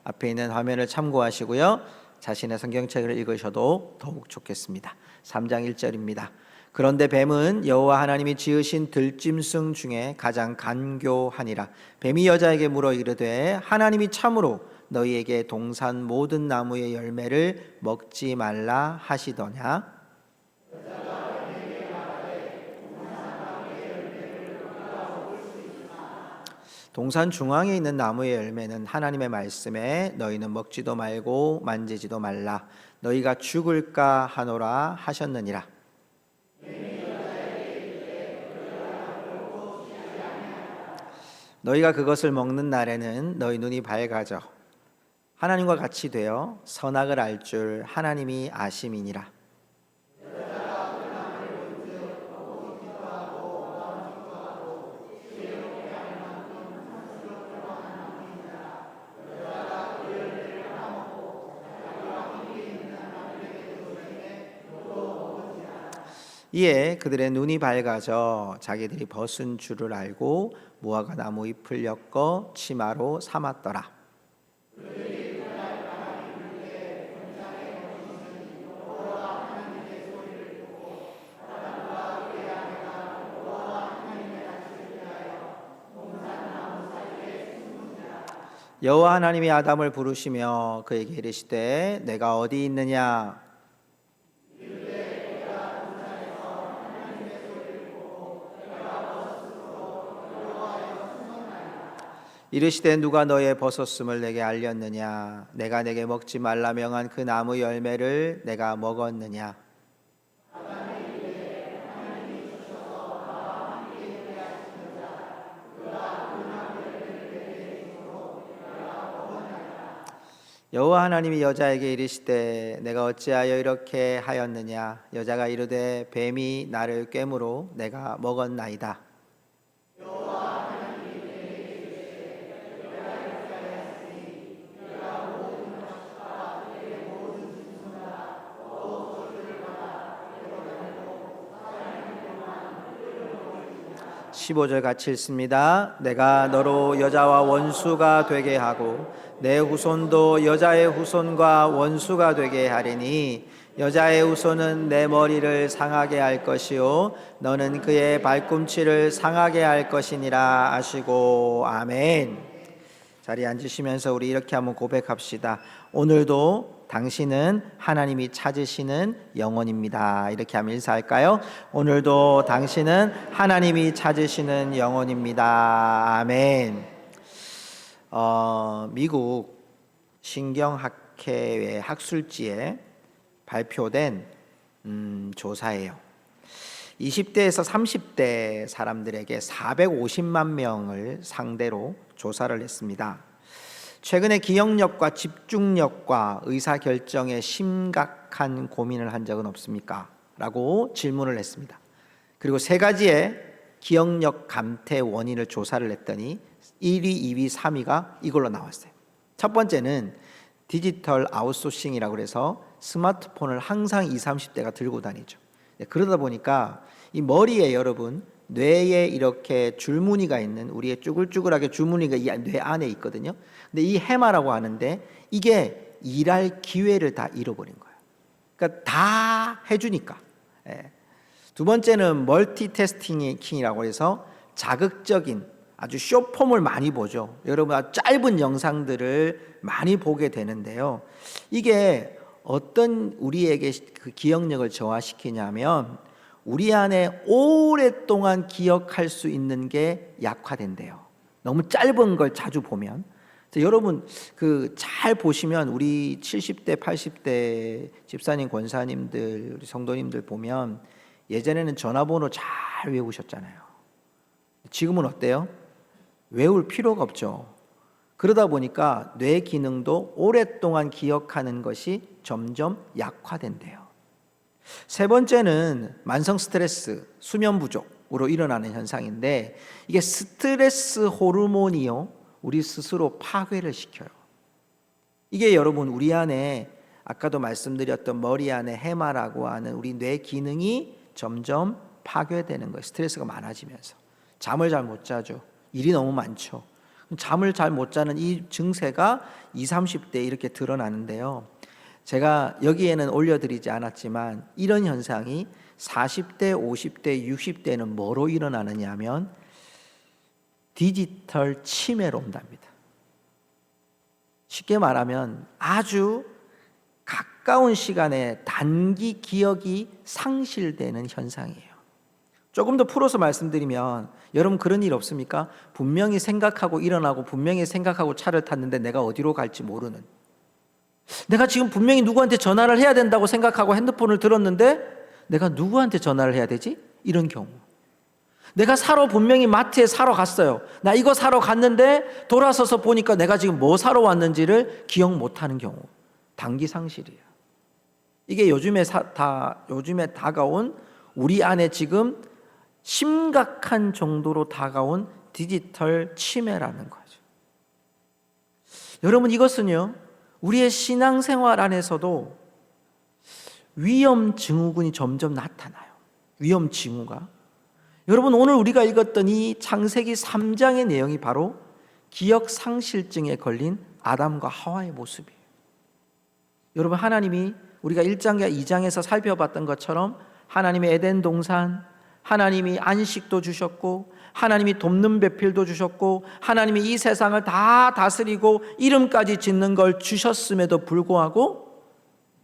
앞에 있는 화면을 참고하시고요. 자신의 성경책을 읽으셔도 더욱 좋겠습니다. 3장 1절입니다. 그런데 뱀은 여호와 하나님이 지으신 들짐승 중에 가장 간교하니라. 뱀이 여자에게 물어 이르되 하나님이 참으로 너희에게 동산 모든 나무의 열매를 먹지 말라 하시더냐? 동산 중앙에 있는 나무의 열매는 하나님의 말씀에 너희는 먹지도 말고 만지지도 말라 너희가 죽을까 하노라 하셨느니라. 너희가 그것을 먹는 날에는 너희 눈이 밝아져 하나님과 같이 되어 선악을 알 줄 하나님이 아심이니라. 이에 그들의 눈이 밝아져 자기들이 벗은 줄을 알고 무화과 나무 잎을 엮어 치마로 삼았더라. 여호와 하나님이 아담을 부르시며 그에게 이르시되 내가 어디 있느냐? 이르시되 누가 너의 벗었음을 내게 알렸느냐? 내가 내게 먹지 말라 명한 그 나무 열매를 내가 먹었느냐? 여호와 하나님이 여자에게 이르시되 내가 어찌하여 이렇게 하였느냐? 여자가 이르되 뱀이 나를 꿰므로 내가 먹었나이다. 15절 같이 읽습니다. 내가 너로 여자와 원수가 되게 하고 내 후손도 여자의 후손과 원수가 되게 하리니 여자의 후손은 내 머리를 상하게 할 것이요 너는 그의 발꿈치를 상하게 할 것이니라 하시고 아멘. 자리에 앉으시면서 우리 이렇게 한번 고백합시다. 오늘도 당신은 하나님이 찾으시는 영혼입니다. 이렇게 하면 인사할까요? 오늘도 당신은 하나님이 찾으시는 영혼입니다. 아멘. 미국 신경학회의 학술지에 발표된 조사예요. 20대에서 30대 사람들에게 450만 명을 상대로 조사를 했습니다. 최근에 기억력과 집중력과 의사결정에 심각한 고민을 한 적은 없습니까? 라고 질문을 했습니다. 그리고 세 가지의 기억력 감퇴 원인을 조사를 했더니 1위, 2위, 3위가 이걸로 나왔어요. 첫 번째는 디지털 아웃소싱이라고 해서 스마트폰을 항상 20, 30대가 들고 다니죠. 그러다 보니까 이 머리에 여러분 뇌에 이렇게 줄무늬가 있는 우리의 쭈글쭈글하게 줄무늬가 이 뇌 안에 있거든요. 근데 이 해마라고 하는데 이게 일할 기회를 다 잃어버린 거예요. 그러니까 다 해주니까. 두 번째는 멀티태스킹이라고 해서 자극적인 아주 숏폼을 많이 보죠. 여러분 아주 짧은 영상들을 많이 보게 되는데요. 이게 어떤 우리에게 그 기억력을 저하시키냐면 우리 안에 오랫동안 기억할 수 있는 게 약화된대요. 너무 짧은 걸 자주 보면. 여러분 그 잘 보시면 우리 70대, 80대 집사님, 권사님들, 우리 성도님들 보면 예전에는 전화번호 잘 외우셨잖아요. 지금은 어때요? 외울 필요가 없죠. 그러다 보니까 뇌 기능도 오랫동안 기억하는 것이 점점 약화된대요. 세 번째는 만성 스트레스, 수면 부족으로 일어나는 현상인데 이게 스트레스 호르몬이요 우리 스스로 파괴를 시켜요. 이게 여러분 우리 안에 아까도 말씀드렸던 머리 안에 해마라고 하는 우리 뇌 기능이 점점 파괴되는 거예요. 스트레스가 많아지면서 잠을 잘 못 자죠. 일이 너무 많죠. 잠을 잘 못 자는 이 증세가 20, 30대 이렇게 드러나는데요. 제가 여기에는 올려드리지 않았지만 이런 현상이 40대, 50대, 60대는 뭐로 일어나느냐 하면 디지털 치매로 온답니다. 쉽게 말하면 아주 가까운 시간에 단기 기억이 상실되는 현상이에요. 조금 더 풀어서 말씀드리면 여러분 그런 일 없습니까? 분명히 생각하고 일어나고 분명히 생각하고 차를 탔는데 내가 어디로 갈지 모르는, 내가 지금 분명히 누구한테 전화를 해야 된다고 생각하고 핸드폰을 들었는데 내가 누구한테 전화를 해야 되지? 이런 경우. 내가 분명히 마트에 사러 갔어요. 나 이거 사러 갔는데 돌아서서 보니까 내가 지금 뭐 사러 왔는지를 기억 못하는 경우. 단기 상실이에요. 이게 요즘에 다가온 우리 안에 지금 심각한 정도로 다가온 디지털 치매라는 거죠. 여러분 이것은요, 우리의 신앙생활 안에서도 위험 증후군이 점점 나타나요. 위험 징후가. 여러분 오늘 우리가 읽었던 이 창세기 3장의 내용이 바로 기억 상실증에 걸린 아담과 하와의 모습이에요. 여러분 하나님이 우리가 1장과 2장에서 살펴봤던 것처럼 하나님의 에덴 동산, 하나님이 안식도 주셨고 하나님이 돕는 배필도 주셨고 하나님이 이 세상을 다 다스리고 이름까지 짓는 걸 주셨음에도 불구하고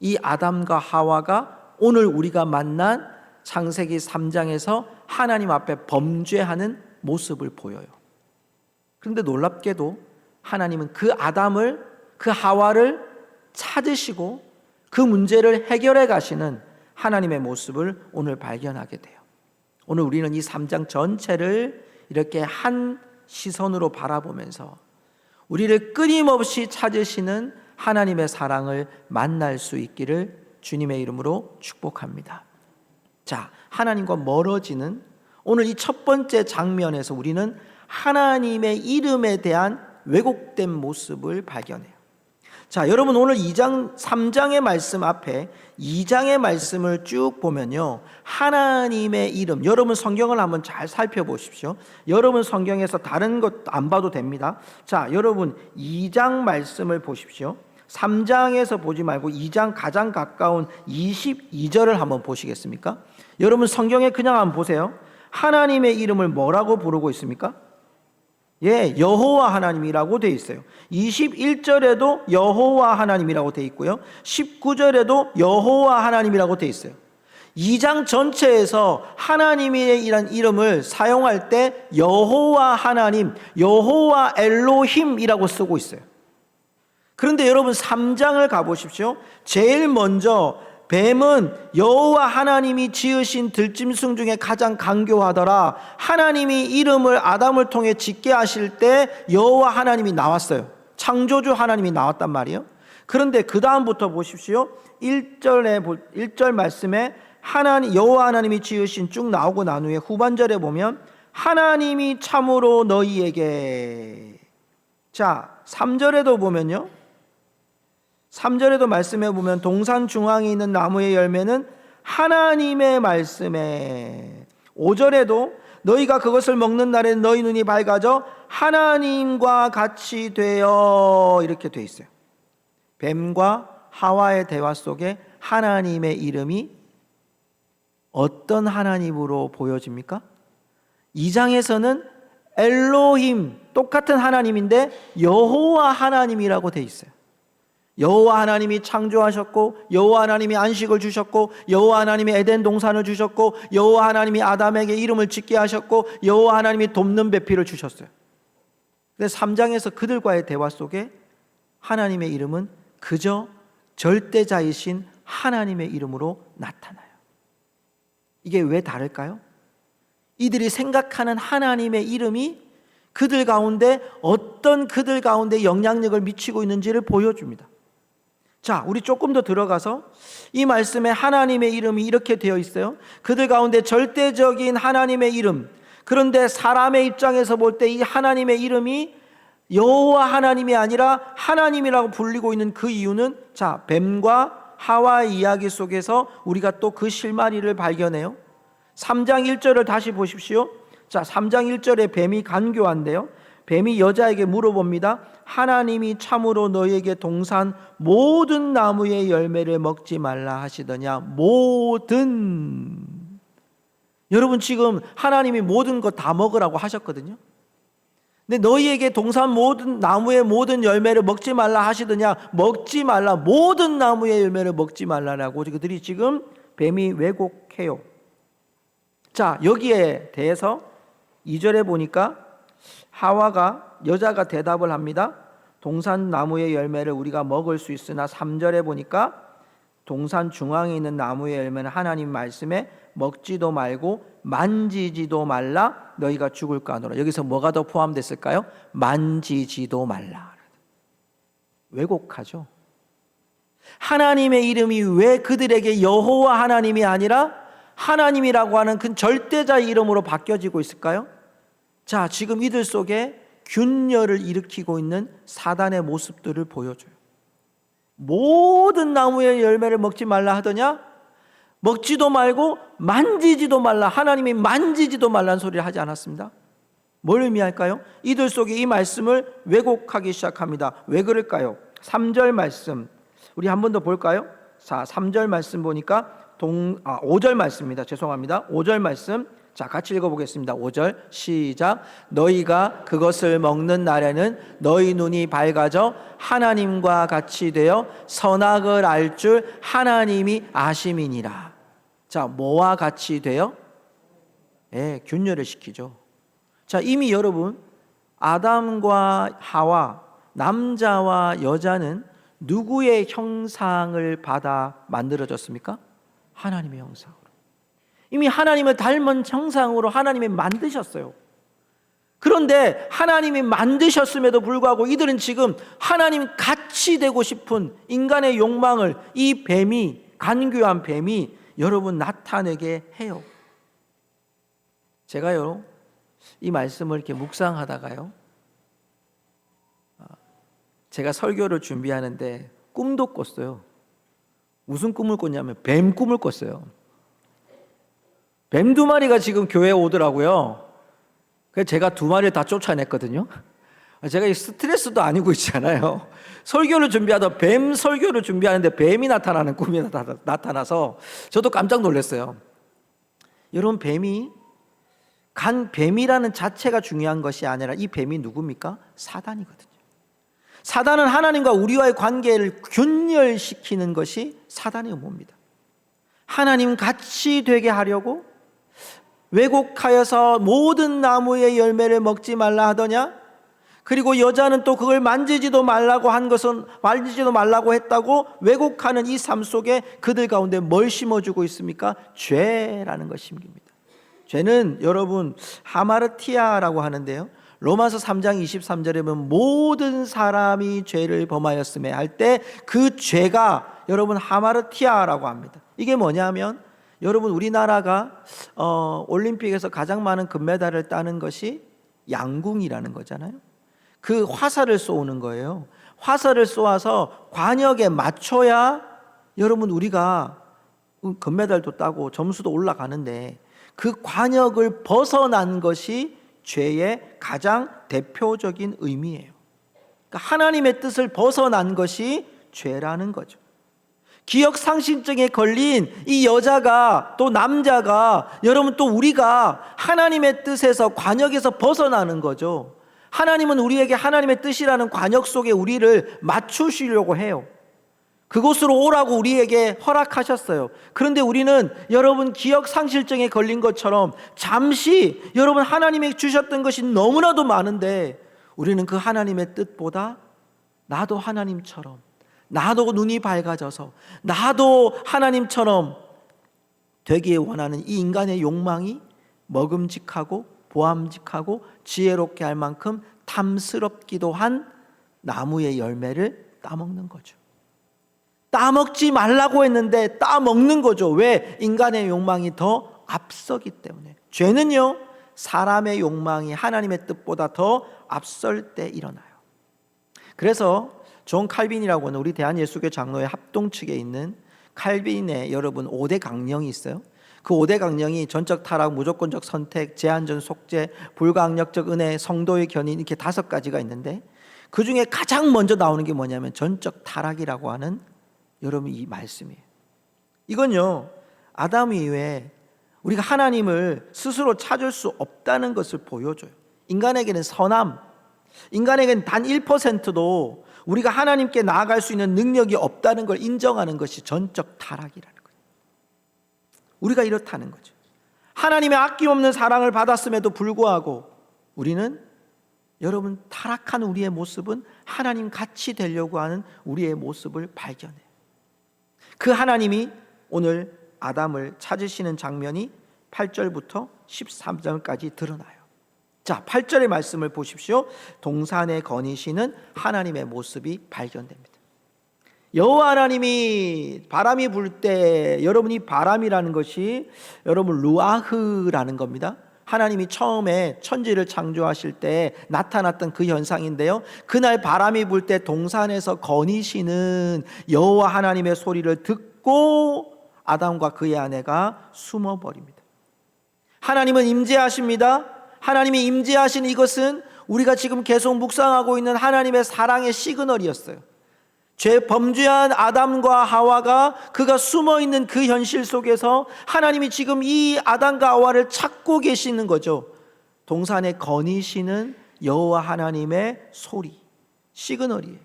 이 아담과 하와가 오늘 우리가 만난 창세기 3장에서 하나님 앞에 범죄하는 모습을 보여요. 그런데 놀랍게도 하나님은 그 아담을, 그 하와를 찾으시고 그 문제를 해결해 가시는 하나님의 모습을 오늘 발견하게 돼요. 오늘 우리는 이 3장 전체를 이렇게 한 시선으로 바라보면서 우리를 끊임없이 찾으시는 하나님의 사랑을 만날 수 있기를 주님의 이름으로 축복합니다. 자, 하나님과 멀어지는 오늘 이 첫 번째 장면에서 우리는 하나님의 이름에 대한 왜곡된 모습을 발견해요. 자, 여러분 오늘 2장, 3장의 말씀 앞에 2장의 말씀을 쭉 보면요, 하나님의 이름, 여러분 성경을 한번 잘 살펴보십시오. 여러분 성경에서 다른 것 안 봐도 됩니다. 자, 여러분 2장 말씀을 보십시오. 3장에서 보지 말고 2장 가장 가까운 22절을 한번 보시겠습니까? 여러분 성경에 그냥 한번 보세요. 하나님의 이름을 뭐라고 부르고 있습니까? 예, 여호와 하나님이라고 되어 있어요. 21절에도 여호와 하나님이라고 되어 있고요. 19절에도 여호와 하나님이라고 되어 있어요. 2장 전체에서 하나님의 이름을 사용할 때 여호와 하나님, 여호와 엘로힘이라고 쓰고 있어요. 그런데 여러분 3장을 가보십시오. 제일 먼저 뱀은 여호와 하나님이 지으신 들짐승 중에 가장 강교하더라. 하나님이 이름을 아담을 통해 짓게 하실 때 여호와 하나님이 나왔어요. 창조주 하나님이 나왔단 말이에요. 그런데 그 다음부터 보십시오. 1절 말씀에 여호와 하나님이 지으신 쭉 나오고 난 후에 후반절에 보면 하나님이 참으로 너희에게, 자 3절에도 보면요, 3절에도 말씀해 보면 동산 중앙에 있는 나무의 열매는 하나님의 말씀에, 5절에도 너희가 그것을 먹는 날에 너희 눈이 밝아져 하나님과 같이 되어, 이렇게 돼 있어요. 뱀과 하와의 대화 속에 하나님의 이름이 어떤 하나님으로 보여집니까? 2장에서는 엘로힘, 똑같은 하나님인데 여호와 하나님이라고 돼 있어요. 여호와 하나님이 창조하셨고 여호와 하나님이 안식을 주셨고 여호와 하나님이 에덴 동산을 주셨고 여호와 하나님이 아담에게 이름을 짓게 하셨고 여호와 하나님이 돕는 배필을 주셨어요. 근데 3장에서 그들과의 대화 속에 하나님의 이름은 그저 절대자이신 하나님의 이름으로 나타나요. 이게 왜 다를까요? 이들이 생각하는 하나님의 이름이 그들 가운데 어떤 그들 가운데 영향력을 미치고 있는지를 보여줍니다. 자, 우리 조금 더 들어가서 이 말씀에 하나님의 이름이 이렇게 되어 있어요. 그들 가운데 절대적인 하나님의 이름. 그런데 사람의 입장에서 볼 때 이 하나님의 이름이 여호와 하나님이 아니라 하나님이라고 불리고 있는 그 이유는, 자, 뱀과 하와의 이야기 속에서 우리가 또 그 실마리를 발견해요. 3장 1절을 다시 보십시오. 자, 3장 1절에 뱀이 간교한데요. 뱀이 여자에게 물어봅니다. 하나님이 참으로 너희에게 동산 모든 나무의 열매를 먹지 말라 하시더냐? 모든. 여러분, 지금 하나님이 모든 것 다 먹으라고 하셨거든요. 근데 너희에게 동산 모든 나무의 모든 열매를 먹지 말라 하시더냐? 먹지 말라. 모든 나무의 열매를 먹지 말라라고 그들이 지금 뱀이 왜곡해요. 자, 여기에 대해서 2절에 보니까 하와가, 여자가 대답을 합니다. 동산 나무의 열매를 우리가 먹을 수 있으나 3절에 보니까 동산 중앙에 있는 나무의 열매는 하나님 말씀에 먹지도 말고 만지지도 말라, 너희가 죽을까 하노라. 여기서 뭐가 더 포함됐을까요? 만지지도 말라. 왜곡하죠. 하나님의 이름이 왜 그들에게 여호와 하나님이 아니라 하나님이라고 하는 그 절대자 이름으로 바뀌어지고 있을까요? 자, 지금 이들 속에 균열을 일으키고 있는 사단의 모습들을 보여줘요. 모든 나무의 열매를 먹지 말라 하더냐? 먹지도 말고 만지지도 말라. 하나님이 만지지도 말라는 소리를 하지 않았습니다. 뭘 의미할까요? 이들 속에 이 말씀을 왜곡하기 시작합니다. 왜 그럴까요? 3절 말씀 우리 한 번 더 볼까요? 자, 3절 말씀 보니까 5절 말씀입니다. 죄송합니다. 5절 말씀, 자, 같이 읽어보겠습니다. 5절 시작. 너희가 그것을 먹는 날에는 너희 눈이 밝아져 하나님과 같이 되어 선악을 알 줄 하나님이 아심이니라. 자, 뭐와 같이 되어? 균열을 시키죠. 자, 이미 여러분, 아담과 하와, 남자와 여자는 누구의 형상을 받아 만들어졌습니까? 하나님의 형상으로. 이미 하나님을 닮은 형상으로 하나님이 만드셨어요. 그런데 하나님이 만드셨음에도 불구하고 이들은 지금 하나님 같이 되고 싶은 인간의 욕망을 이 뱀이, 간교한 뱀이 여러분 나타내게 해요. 제가요, 이 말씀을 이렇게 묵상하다가요, 제가 설교를 준비하는데 꿈도 꿨어요. 무슨 꿈을 꿨냐면 뱀 꿈을 꿨어요. 뱀 2마리가 지금 교회에 오더라고요. 그래서 제가 2마리를 다 쫓아냈거든요. 제가 이 스트레스도 아니고 있잖아요. 설교를 준비하다 뱀 설교를 준비하는데 뱀이 나타나는 꿈이 나타나서 저도 깜짝 놀랐어요. 여러분, 뱀이라는 자체가 중요한 것이 아니라 이 뱀이 누굽니까? 사단이거든요. 사단은 하나님과 우리와의 관계를 균열시키는 것이 사단의 음모입니다. 하나님 같이 되게 하려고 왜곡하여서 모든 나무의 열매를 먹지 말라 하더냐? 그리고 여자는 또 그걸 만지지도 말라고 한 것은 만지지도 말라고 했다고 왜곡하는 이 삶 속에 그들 가운데 뭘 심어주고 있습니까? 죄라는 것을 심깁니다. 죄는 여러분 하마르티아라고 하는데요, 로마서 3장 23절에 보면 모든 사람이 죄를 범하였음에 할 때 그 죄가 여러분 하마르티아라고 합니다. 이게 뭐냐면 여러분, 우리나라가 올림픽에서 가장 많은 금메달을 따는 것이 양궁이라는 거잖아요. 그 화살을 쏘는 거예요. 화살을 쏘아서 관역에 맞춰야 여러분 우리가 금메달도 따고 점수도 올라가는데 그 관역을 벗어난 것이 죄의 가장 대표적인 의미예요. 그러니까 하나님의 뜻을 벗어난 것이 죄라는 거죠. 기억상실증에 걸린 이 여자가 또 남자가 여러분 또 우리가 하나님의 뜻에서 관역에서 벗어나는 거죠. 하나님은 우리에게 하나님의 뜻이라는 관역 속에 우리를 맞추시려고 해요. 그곳으로 오라고 우리에게 허락하셨어요. 그런데 우리는 여러분 기억상실증에 걸린 것처럼 잠시 여러분 하나님이 주셨던 것이 너무나도 많은데 우리는 그 하나님의 뜻보다 나도 하나님처럼, 나도 눈이 밝아져서 나도 하나님처럼 되기에 원하는 이 인간의 욕망이 먹음직하고 보암직하고 지혜롭게 할 만큼 탐스럽기도 한 나무의 열매를 따먹는 거죠. 따먹지 말라고 했는데 따먹는 거죠. 왜? 인간의 욕망이 더 앞서기 때문에. 죄는요, 사람의 욕망이 하나님의 뜻보다 더 앞설 때 일어나요. 그래서 존 칼빈이라고 하는 우리 대한예수교 장로회 합동 측에 있는 칼빈의 여러분 5대 강령이 있어요. 그 5대 강령이 전적 타락, 무조건적 선택, 제한적 속죄, 불가항력적 은혜, 성도의 견인, 이렇게 5가지가 있는데 그 중에 가장 먼저 나오는 게 뭐냐면 전적 타락이라고 하는 여러분 이 말씀이에요. 이건요, 아담 이후에 우리가 하나님을 스스로 찾을 수 없다는 것을 보여줘요. 인간에게는 선함, 인간에게는 단 1%도 우리가 하나님께 나아갈 수 있는 능력이 없다는 걸 인정하는 것이 전적 타락이라는 거예요. 우리가 이렇다는 거죠. 하나님의 아낌없는 사랑을 받았음에도 불구하고 우리는, 여러분, 타락한 우리의 모습은 하나님 같이 되려고 하는 우리의 모습을 발견해요. 그 하나님이 오늘 아담을 찾으시는 장면이 8절부터 13절까지 드러나요. 자, 8절의 말씀을 보십시오. 동산에 거니시는 하나님의 모습이 발견됩니다. 여호와 하나님이 바람이 불 때, 여러분이 바람이라는 것이 여러분 루아흐라는 겁니다. 하나님이 처음에 천지를 창조하실 때 나타났던 그 현상인데요, 그날 바람이 불 때 동산에서 거니시는 여호와 하나님의 소리를 듣고 아담과 그의 아내가 숨어버립니다. 하나님은 임재하십니다. 하나님이 임재하신 이것은 우리가 지금 계속 묵상하고 있는 하나님의 사랑의 시그널이었어요. 범죄한 아담과 하와가 그가 숨어있는 그 현실 속에서 하나님이 지금 이 아담과 하와를 찾고 계시는 거죠. 동산에 거니시는 여호와 하나님의 소리, 시그널이에요.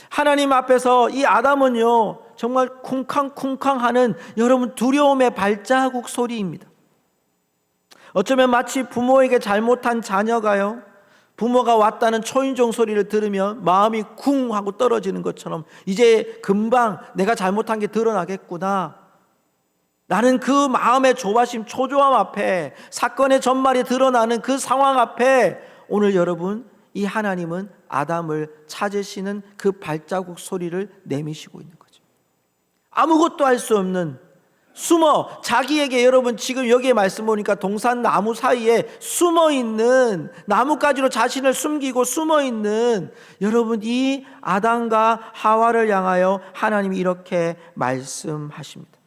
하나님 앞에서 이 아담은요, 정말 쿵쾅쿵쾅하는 여러분 두려움의 발자국 소리입니다. 어쩌면 마치 부모에게 잘못한 자녀가요, 부모가 왔다는 초인종 소리를 들으면 마음이 쿵 하고 떨어지는 것처럼 이제 금방 내가 잘못한 게 드러나겠구나, 나는 그 마음의 조바심, 초조함 앞에, 사건의 전말이 드러나는 그 상황 앞에 오늘 여러분, 이 하나님은 아담을 찾으시는 그 발자국 소리를 내미시고 있는 거죠. 아무것도 할 수 없는, 숨어 자기에게, 여러분 지금 여기에 말씀 보니까 동산 나무 사이에 숨어있는, 나뭇가지로 자신을 숨기고 숨어있는 여러분 이 아담과 하와를 향하여 하나님이 이렇게 말씀하십니다.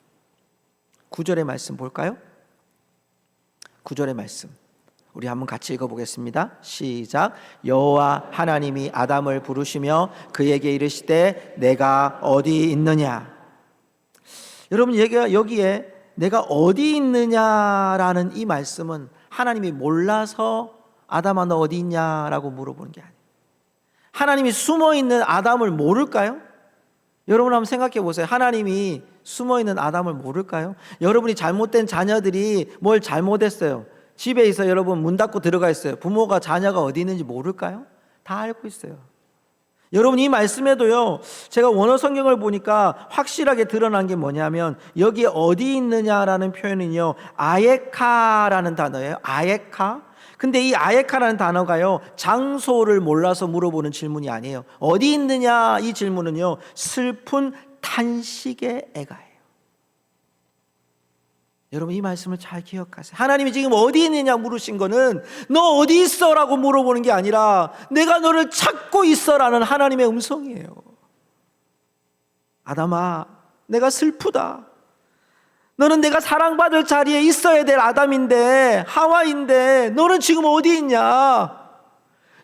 9절의 말씀 볼까요? 9절의 말씀 우리 한번 같이 읽어보겠습니다. 시작. 여호와 하나님이 아담을 부르시며 그에게 이르시되 내가 어디 있느냐. 여러분, 여기에 내가 어디 있느냐라는 이 말씀은 하나님이 몰라서 아담아 너 어디 있냐라고 물어보는 게 아니에요. 하나님이 숨어있는 아담을 모를까요? 여러분 한번 생각해 보세요. 하나님이 숨어있는 아담을 모를까요? 여러분이 잘못된 자녀들이 뭘 잘못했어요, 집에 있어 여러분 문 닫고 들어가 있어요. 부모가 자녀가 어디 있는지 모를까요? 다 알고 있어요. 여러분 이 말씀에도요, 제가 원어 성경을 보니까 확실하게 드러난 게 뭐냐면 여기에 어디 있느냐라는 표현은요, 아예카라는 단어예요. 아예카. 근데 이 아예카라는 단어가요, 장소를 몰라서 물어보는 질문이 아니에요. 어디 있느냐 이 질문은요, 슬픈 탄식의 애가예요. 여러분 이 말씀을 잘 기억하세요. 하나님이 지금 어디 있느냐 물으신 거는 너 어디 있어? 라고 물어보는 게 아니라 내가 너를 찾고 있어 라는 하나님의 음성이에요. 아담아, 내가 슬프다. 너는 내가 사랑받을 자리에 있어야 될 아담인데, 하와인데 너는 지금 어디 있냐?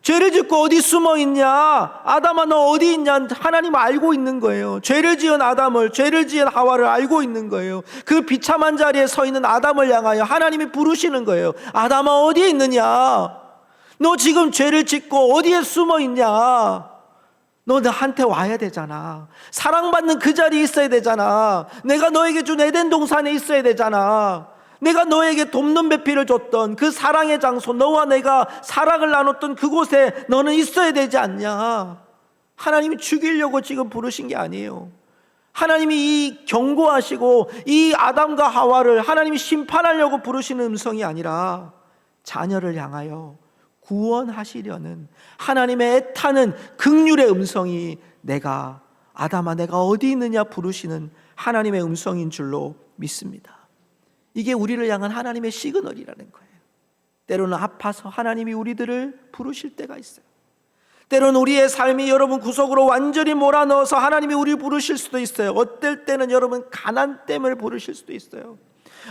죄를 짓고 어디 숨어 있냐? 아담아 너 어디 있냐? 하나님 알고 있는 거예요. 죄를 지은 아담을, 죄를 지은 하와를 알고 있는 거예요. 그 비참한 자리에 서 있는 아담을 향하여 하나님이 부르시는 거예요. 아담아 어디에 있느냐? 너 지금 죄를 짓고 어디에 숨어 있냐? 너 나한테 와야 되잖아. 사랑받는 그 자리에 있어야 되잖아. 내가 너에게 준 에덴 동산에 있어야 되잖아. 내가 너에게 돕는 배필을 줬던 그 사랑의 장소, 너와 내가 사랑을 나눴던 그곳에 너는 있어야 되지 않냐? 하나님이 죽이려고 지금 부르신 게 아니에요. 하나님이 이 경고하시고 이 아담과 하와를 하나님이 심판하려고 부르시는 음성이 아니라 자녀를 향하여 구원하시려는 하나님의 애타는 긍휼의 음성이, 내가 아담아 내가 어디 있느냐 부르시는 하나님의 음성인 줄로 믿습니다. 이게 우리를 향한 하나님의 시그널이라는 거예요. 때로는 아파서 하나님이 우리들을 부르실 때가 있어요. 때로는 우리의 삶이 여러분 구석으로 완전히 몰아넣어서 하나님이 우리를 부르실 수도 있어요. 어떨 때는 여러분 가난 때문에 부르실 수도 있어요.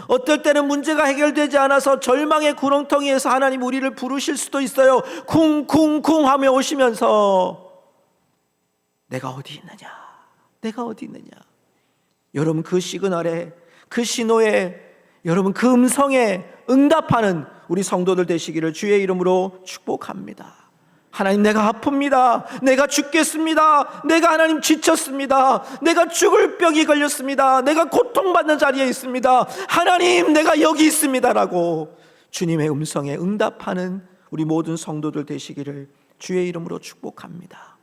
어떨 때는 문제가 해결되지 않아서 절망의 구렁텅이에서 하나님 우리를 부르실 수도 있어요. 쿵쿵쿵 하며 오시면서 내가 어디 있느냐? 내가 어디 있느냐? 여러분 그 시그널에, 그 신호에, 여러분 그 음성에 응답하는 우리 성도들 되시기를 주의 이름으로 축복합니다. 하나님, 내가 아픕니다. 내가 죽겠습니다. 내가 하나님 지쳤습니다. 내가 죽을 병이 걸렸습니다. 내가 고통받는 자리에 있습니다. 하나님, 내가 여기 있습니다라고 주님의 음성에 응답하는 우리 모든 성도들 되시기를 주의 이름으로 축복합니다.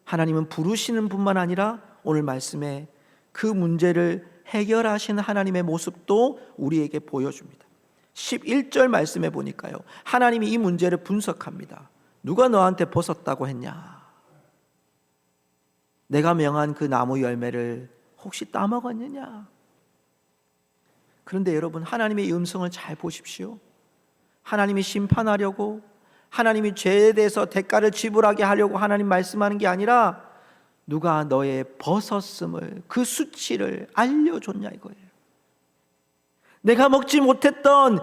하나님은 부르시는 뿐만 아니라 오늘 말씀에 그 문제를 해결하시는 하나님의 모습도 우리에게 보여줍니다. 11절 말씀에 보니까요, 하나님이 이 문제를 분석합니다. 누가 너한테 벗었다고 했냐? 내가 명한 그 나무 열매를 혹시 따먹었느냐? 그런데 여러분, 하나님의 이 음성을 잘 보십시오. 하나님이 심판하려고, 하나님이 죄에 대해서 대가를 지불하게 하려고 하나님 말씀하는 게 아니라 누가 너의 벗었음을, 그 수치를 알려줬냐 이거예요. 내가 먹지 못했던,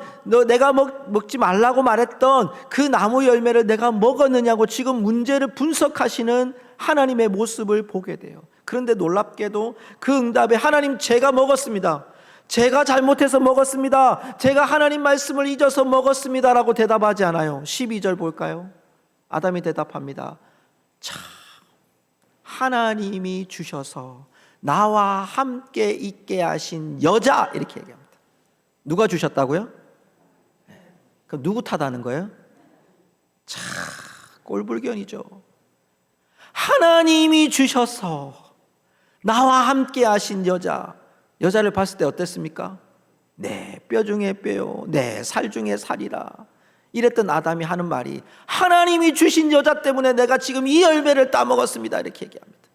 내가 먹지 말라고 말했던 그 나무 열매를 내가 먹었느냐고 지금 문제를 분석하시는 하나님의 모습을 보게 돼요. 그런데 놀랍게도 그 응답에 하나님, 제가 먹었습니다. 제가 잘못해서 먹었습니다. 제가 하나님 말씀을 잊어서 먹었습니다 라고 대답하지 않아요. 12절 볼까요? 아담이 대답합니다. 참, 하나님이 주셔서 나와 함께 있게 하신 여자, 이렇게 얘기합니다. 누가 주셨다고요? 그럼 누구 탓하는 거예요? 참 꼴불견이죠. 하나님이 주셔서 나와 함께 하신 여자를 봤을 때 어땠습니까? 내 뼈 중에 뼈요, 내 살 중에 살이라. 이랬던 아담이 하는 말이, 하나님이 주신 여자 때문에 내가 지금 이 열매를 따먹었습니다, 이렇게 얘기합니다.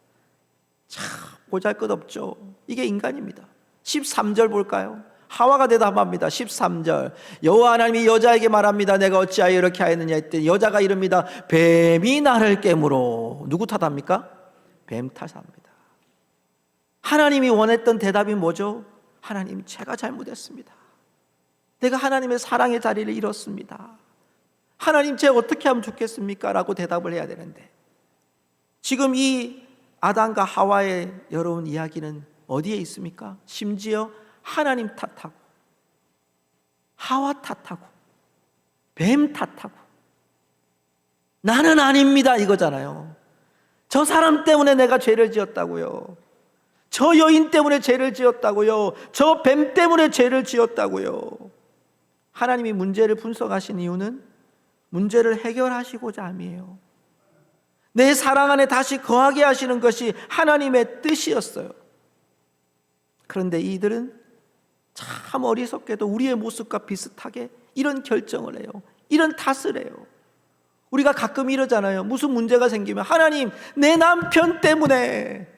참 보잘것없죠. 이게 인간입니다. 13절 볼까요? 하와가 대답합니다. 13절, 여호와 하나님이 여자에게 말합니다. 내가 어찌하여 이렇게 하였느냐 했더니 여자가 이릅니다. 뱀이 나를 깨므로. 누구 탓합니까? 뱀 탓합니다. 하나님이 원했던 대답이 뭐죠? 하나님, 제가 잘못했습니다. 내가 하나님의 사랑의 자리를 잃었습니다. 하나님, 제가 어떻게 하면 좋겠습니까? 라고 대답을 해야 되는데, 지금 이 아담과 하와의 여러분 이야기는 어디에 있습니까? 심지어 하나님 탓하고, 하와 탓하고, 뱀 탓하고, 나는 아닙니다 이거잖아요. 저 사람 때문에 내가 죄를 지었다고요. 저 여인 때문에 죄를 지었다고요. 저 뱀 때문에 죄를 지었다고요. 하나님이 문제를 분석하신 이유는 문제를 해결하시고자 함이에요. 내 사랑 안에 다시 거하게 하시는 것이 하나님의 뜻이었어요. 그런데 이들은 참 어리석게도 우리의 모습과 비슷하게 이런 결정을 해요. 이런 탓을 해요. 우리가 가끔 이러잖아요. 무슨 문제가 생기면, 하나님, 내 남편 때문에,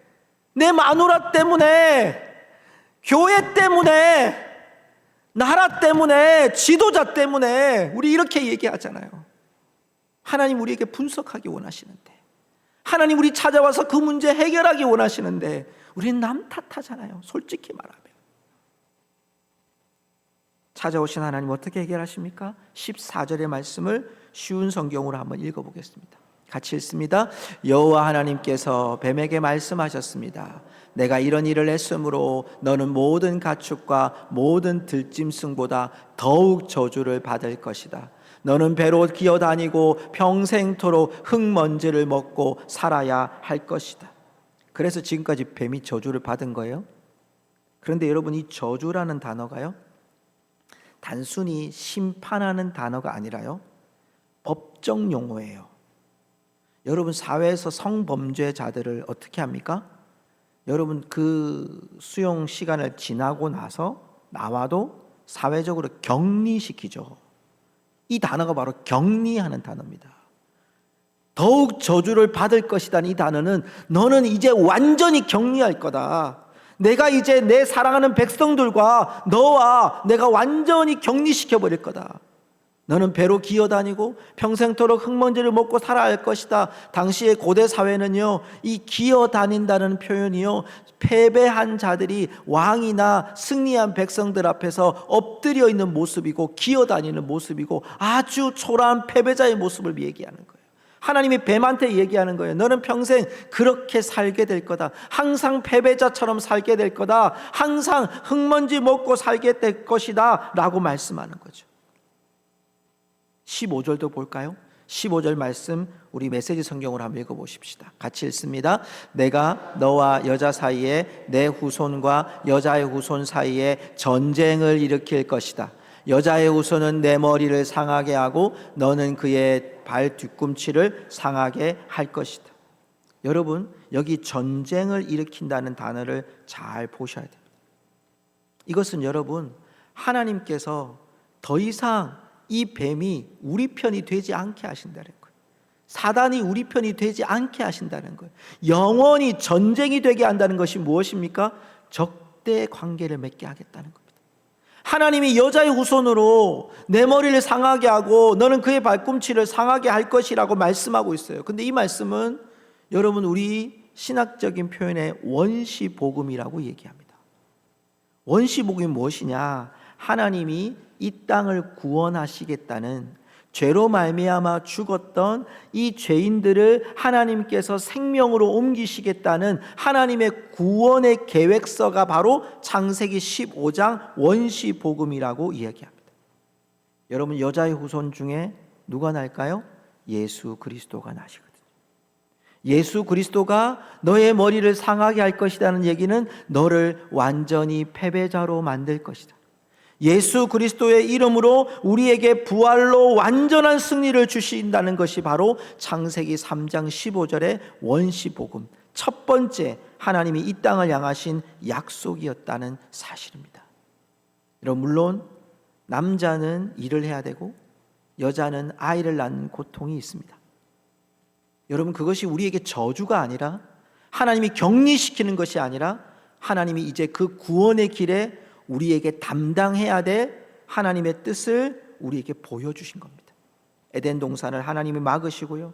내 마누라 때문에, 교회 때문에, 나라 때문에, 지도자 때문에, 우리 이렇게 얘기하잖아요. 하나님 우리에게 분석하기 원하시는데, 하나님 우리 찾아와서 그 문제 해결하기 원하시는데 우리는 남 탓하잖아요. 솔직히 말하면. 찾아오신 하나님 어떻게 해결하십니까? 14절의 말씀을 쉬운 성경으로 한번 읽어보겠습니다. 같이 읽습니다. 여호와 하나님께서 뱀에게 말씀하셨습니다. 내가 이런 일을 했으므로 너는 모든 가축과 모든 들짐승보다 더욱 저주를 받을 것이다. 너는 배로 기어다니고 평생토록 흙먼지를 먹고 살아야 할 것이다. 그래서 지금까지 뱀이 저주를 받은 거예요. 그런데 여러분, 이 저주라는 단어가요, 단순히 심판하는 단어가 아니라요, 법정 용어예요. 여러분, 사회에서 성범죄자들을 어떻게 합니까? 여러분, 그 수용 시간을 지나고 나서 나와도 사회적으로 격리시키죠. 이 단어가 바로 격리하는 단어입니다. 더욱 저주를 받을 것이라는 이 단어는 너는 이제 완전히 격리할 거다. 내가 이제 내 사랑하는 백성들과 너와 내가 완전히 격리시켜버릴 거다. 너는 배로 기어다니고 평생토록 흙먼지를 먹고 살아야 할 것이다. 당시의 고대 사회는요, 이 기어다닌다는 표현이요, 패배한 자들이 왕이나 승리한 백성들 앞에서 엎드려 있는 모습이고 기어다니는 모습이고 아주 초라한 패배자의 모습을 얘기하는 거예요. 하나님이 뱀한테 얘기하는 거예요. 너는 평생 그렇게 살게 될 거다. 항상 패배자처럼 살게 될 거다. 항상 흙먼지 먹고 살게 될 것이다 라고 말씀하는 거죠. 15절도 볼까요? 15절 말씀 우리 메시지 성경으로 한번 읽어보십시다. 같이 읽습니다. 내가 너와 여자 사이에 내 후손과 여자의 후손 사이에 전쟁을 일으킬 것이다. 여자의 후손은 내 머리를 상하게 하고 너는 그의 발 뒤꿈치를 상하게 할 것이다. 여러분, 여기 전쟁을 일으킨다는 단어를 잘 보셔야 됩니다. 이것은 여러분, 하나님께서 더 이상 이 뱀이 우리 편이 되지 않게 하신다는 거예요. 사단이 우리 편이 되지 않게 하신다는 거예요. 영원히 전쟁이 되게 한다는 것이 무엇입니까? 적대 관계를 맺게 하겠다는 겁니다. 하나님이 여자의 후손으로 내 머리를 상하게 하고 너는 그의 발꿈치를 상하게 할 것이라고 말씀하고 있어요. 근데 이 말씀은 여러분, 우리 신학적인 표현의 원시복음이라고 얘기합니다. 원시복음이 무엇이냐? 하나님이 이 땅을 구원하시겠다는, 죄로 말미암아 죽었던 이 죄인들을 하나님께서 생명으로 옮기시겠다는 하나님의 구원의 계획서가 바로 창세기 15장 원시복음이라고 이야기합니다. 여러분, 여자의 후손 중에 누가 날까요? 예수 그리스도가 나시거든요. 예수 그리스도가 너의 머리를 상하게 할 것이라는 얘기는 너를 완전히 패배자로 만들 것이다. 예수 그리스도의 이름으로 우리에게 부활로 완전한 승리를 주신다는 것이 바로 창세기 3장 15절의 원시복음, 첫 번째 하나님이 이 땅을 향하신 약속이었다는 사실입니다. 여러분, 물론 남자는 일을 해야 되고 여자는 아이를 낳는 고통이 있습니다. 여러분, 그것이 우리에게 저주가 아니라, 하나님이 격리시키는 것이 아니라, 하나님이 이제 그 구원의 길에 우리에게 담당해야 될 하나님의 뜻을 우리에게 보여주신 겁니다. 에덴 동산을 하나님이 막으시고요,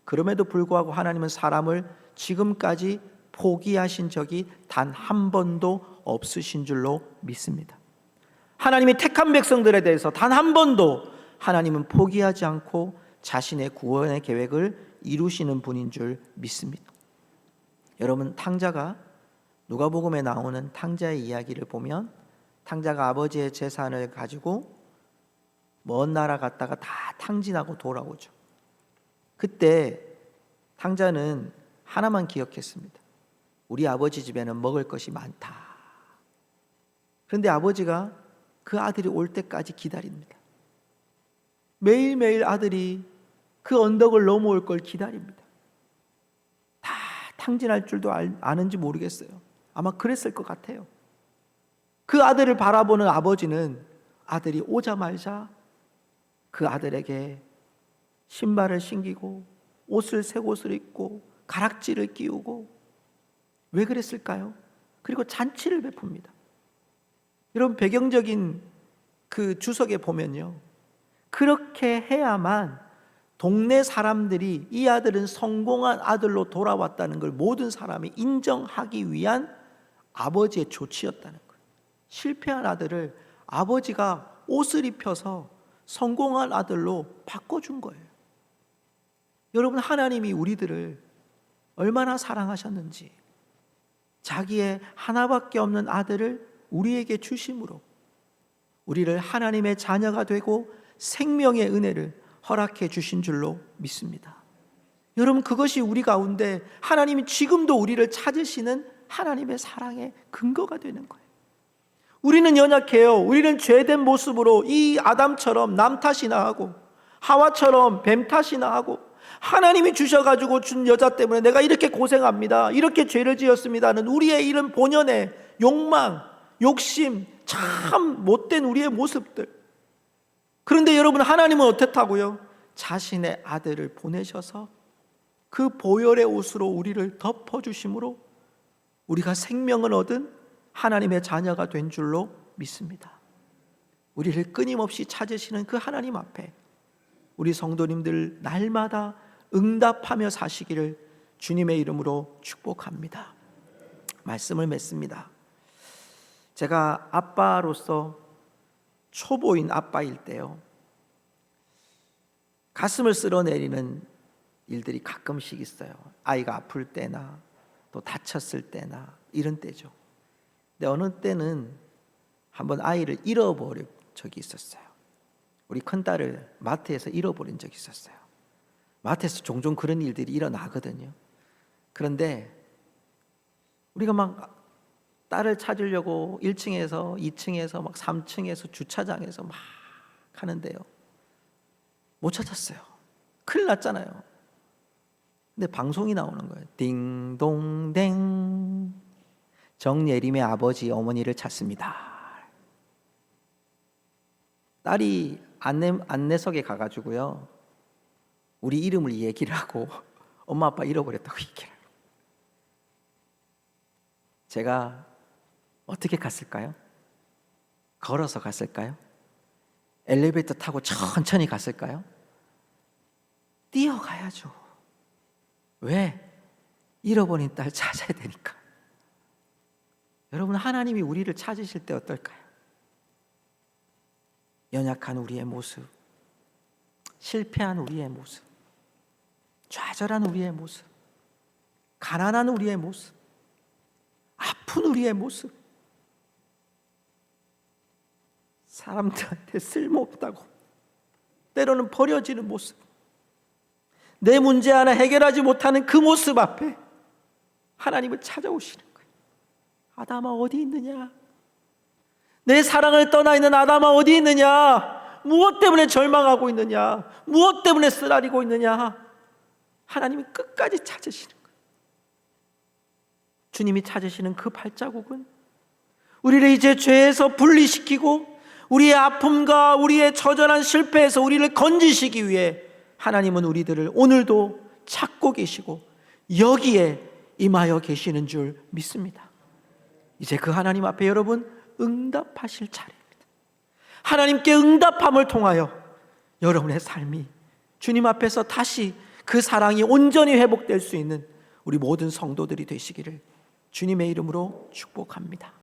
그럼에도 불구하고 하나님은 사람을 지금까지 포기하신 적이 단 한 번도 없으신 줄로 믿습니다. 하나님이 택한 백성들에 대해서 단 한 번도 하나님은 포기하지 않고 자신의 구원의 계획을 이루시는 분인 줄 믿습니다. 여러분, 탕자가, 누가복음에 나오는 탕자의 이야기를 보면 탕자가 아버지의 재산을 가지고 먼 나라 갔다가 다 탕진하고 돌아오죠. 그때 탕자는 하나만 기억했습니다. 우리 아버지 집에는 먹을 것이 많다. 그런데 아버지가 그 아들이 올 때까지 기다립니다. 매일매일 아들이 그 언덕을 넘어올 걸 기다립니다. 다 탕진할 줄도 아는지 모르겠어요. 아마 그랬을 것 같아요. 그 아들을 바라보는 아버지는 아들이 오자마자 그 아들에게 신발을 신기고 옷을 새 옷을 입고 가락지를 끼우고, 왜 그랬을까요? 그리고 잔치를 베풉니다. 여러분, 배경적인 그 주석에 보면요, 그렇게 해야만 동네 사람들이 이 아들은 성공한 아들로 돌아왔다는 걸 모든 사람이 인정하기 위한 아버지의 조치였다는 거예요. 실패한 아들을 아버지가 옷을 입혀서 성공한 아들로 바꿔준 거예요. 여러분, 하나님이 우리들을 얼마나 사랑하셨는지, 자기의 하나밖에 없는 아들을 우리에게 주심으로 우리를 하나님의 자녀가 되고 생명의 은혜를 허락해 주신 줄로 믿습니다. 여러분, 그것이 우리 가운데 하나님이 지금도 우리를 찾으시는 하나님의 사랑의 근거가 되는 거예요. 우리는 연약해요. 우리는 죄된 모습으로 이 아담처럼 남 탓이나 하고 하와처럼 뱀 탓이나 하고, 하나님이 주셔가지고 준 여자 때문에 내가 이렇게 고생합니다, 이렇게 죄를 지었습니다는 우리의 이런 본연의 욕망, 욕심, 참 못된 우리의 모습들. 그런데 여러분, 하나님은 어떻다고요? 자신의 아들을 보내셔서 그 보혈의 옷으로 우리를 덮어주심으로 우리가 생명을 얻은 하나님의 자녀가 된 줄로 믿습니다. 우리를 끊임없이 찾으시는 그 하나님 앞에 우리 성도님들 날마다 응답하며 사시기를 주님의 이름으로 축복합니다. 말씀을 맺습니다. 제가 아빠로서 초보인 아빠일 때요, 가슴을 쓸어내리는 일들이 가끔씩 있어요. 아이가 아플 때나 또 다쳤을 때나 이런 때죠. 근데 어느 때는 한번 아이를 잃어버린 적이 있었어요. 우리 큰딸을 마트에서 잃어버린 적이 있었어요. 마트에서 종종 그런 일들이 일어나거든요. 그런데 우리가 막 딸을 찾으려고 1층에서 2층에서 막 3층에서 주차장에서 막 하는데요, 못 찾았어요. 큰일 났잖아요. 근데 방송이 나오는 거예요. 딩동댕, 정예림의 아버지 어머니를 찾습니다. 딸이 안내석에 가가지고요, 우리 이름을 얘기를 하고 엄마 아빠 잃어버렸다고 얘기를 해요. 제가 어떻게 갔을까요? 걸어서 갔을까요? 엘리베이터 타고 천천히 갔을까요? 뛰어가야죠. 왜? 잃어버린 딸 찾아야 되니까. 여러분, 하나님이 우리를 찾으실 때 어떨까요? 연약한 우리의 모습, 실패한 우리의 모습, 좌절한 우리의 모습, 가난한 우리의 모습, 아픈 우리의 모습, 사람들한테 쓸모없다고 때로는 버려지는 모습, 내 문제 하나 해결하지 못하는 그 모습 앞에 하나님을 찾아오시는 거예요. 아담아 어디 있느냐? 내 사랑을 떠나 있는 아담아 어디 있느냐? 무엇 때문에 절망하고 있느냐? 무엇 때문에 쓰라리고 있느냐? 하나님이 끝까지 찾으시는 거예요. 주님이 찾으시는 그 발자국은 우리를 이제 죄에서 분리시키고 우리의 아픔과 우리의 처절한 실패에서 우리를 건지시기 위해 하나님은 우리들을 오늘도 찾고 계시고 여기에 임하여 계시는 줄 믿습니다. 이제 그 하나님 앞에 여러분 응답하실 차례입니다. 하나님께 응답함을 통하여 여러분의 삶이 주님 앞에서 다시 그 사랑이 온전히 회복될 수 있는 우리 모든 성도들이 되시기를 주님의 이름으로 축복합니다.